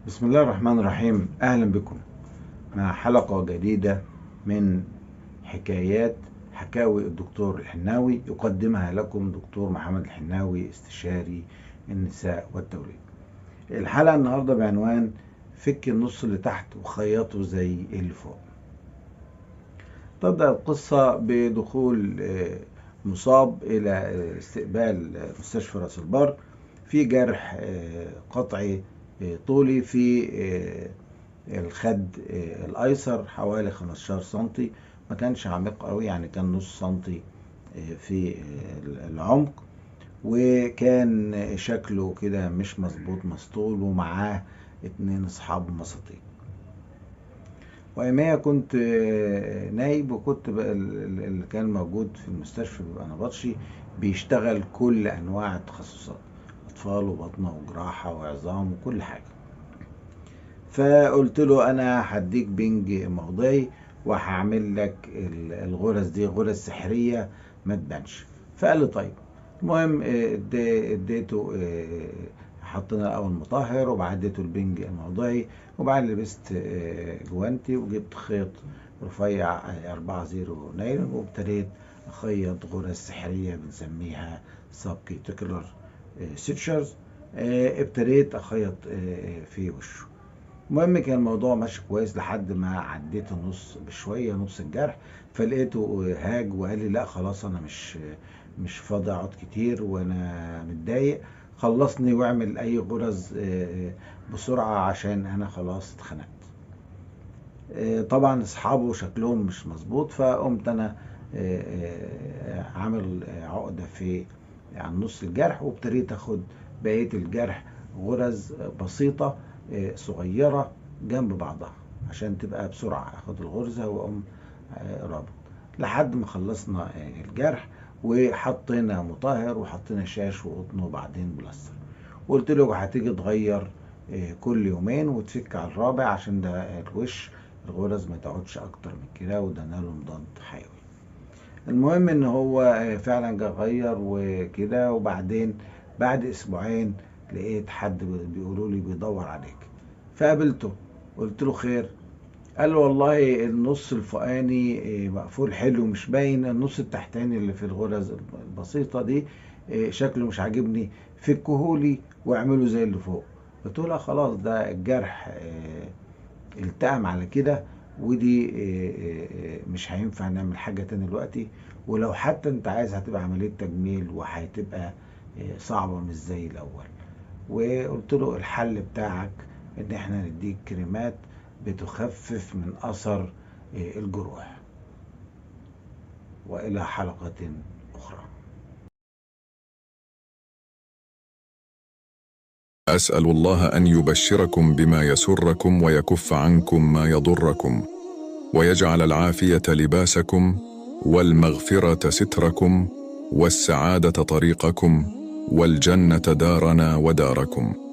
بسم الله الرحمن الرحيم. أهلا بكم مع حلقة جديدة من حكاوي الدكتور الحناوي، يقدمها لكم دكتور محمد الحناوي، استشاري النساء والتوليد. الحلقة النهاردة بعنوان فك النص اللي تحت وخيطه زي اللي فوق. تبدأ القصة بدخول مصاب إلى استقبال مستشفى راس البر في جرح قطعي طولي في الخد الأيسر حوالي 15 سنتي، ما كانش عميق قوي، يعني كان نص سنتي في العمق، وكان شكله كده مش مظبوط، مسطول، ومعاه 2 أصحاب مساطيل. وأياميها كنت نايب، وكنت بقى اللي كان موجود في المستشفى بيبقى نبطشي بيشتغل كل أنواع التخصصات، أطفال وبطنة وجراحة وعظام وكل حاجة. فقلت له أنا هديك بنج موضعي وهعمل لك الغرز دي غرز سحرية ما تبانش. فقال لي طيب. المهم اديته، حطينا الاول مطهر، وبعد اديته البنج الموضعي، وبعد لبست جوانتي وجبت خيط رفيع 4-0 نايلون، وابتديت اخيط غرز سحرية بنسميها سب كيوتيكولار سيتشرز. ابتديت اخيط في وشه. المهم كان الموضوع ماشي كويس لحد ما عديت النص بشويه، نص الجرح، فلقيته هاج وقال لي لا خلاص انا مش فاضي اقعد كتير وانا متضايق، خلصني واعمل اي غرز بسرعه عشان انا خلاص اتخنقت. طبعا اصحابه شكلهم مش مظبوط، فقمت انا عامل عقده في عن نص الجرح، وابتديت اخد بقيه الجرح غرز بسيطه صغيرة جنب بعضها عشان تبقى بسرعة، اخد الغرزة واقوم رابط لحد ما خلصنا الجرح، وحطينا مطهر وحطينا شاش وقطن وبعدين بلاستر. وقلت له هتيجي تغير كل يومين وتفك على الرابع عشان ده الوش الغرز ما تقعدش اكتر من كده، وده نالون ضغط حيوي. المهم ان هو فعلا جه غير وكده، وبعدين بعد اسبوعين لقيت حد بيقولوا لي بيدور عليك، فقابلته قلت له خير. قال له والله النص الفوقاني مقفول حلو مش باين، النص التحتاني اللي في الغرز البسيطة دي شكله مش عاجبني، فكهولي واعمله زي اللي فوق. قلت له لا خلاص، ده الجرح التئم على كده، ودي مش هينفع نعمل حاجة تاني دلوقتي، ولو حتى انت عايز هتبقى عملية تجميل وهتبقى صعبة مش زي الأول. وقلت له الحل بتاعك ان احنا نديك كريمات بتخفف من اثر الجروح. والى حلقة اخرى. أسأل الله أن يبشركم بما يسركم ويكف عنكم ما يضركم، ويجعل العافية لباسكم، والمغفرة ستركم، والسعادة طريقكم، والجنة دارنا وداركم.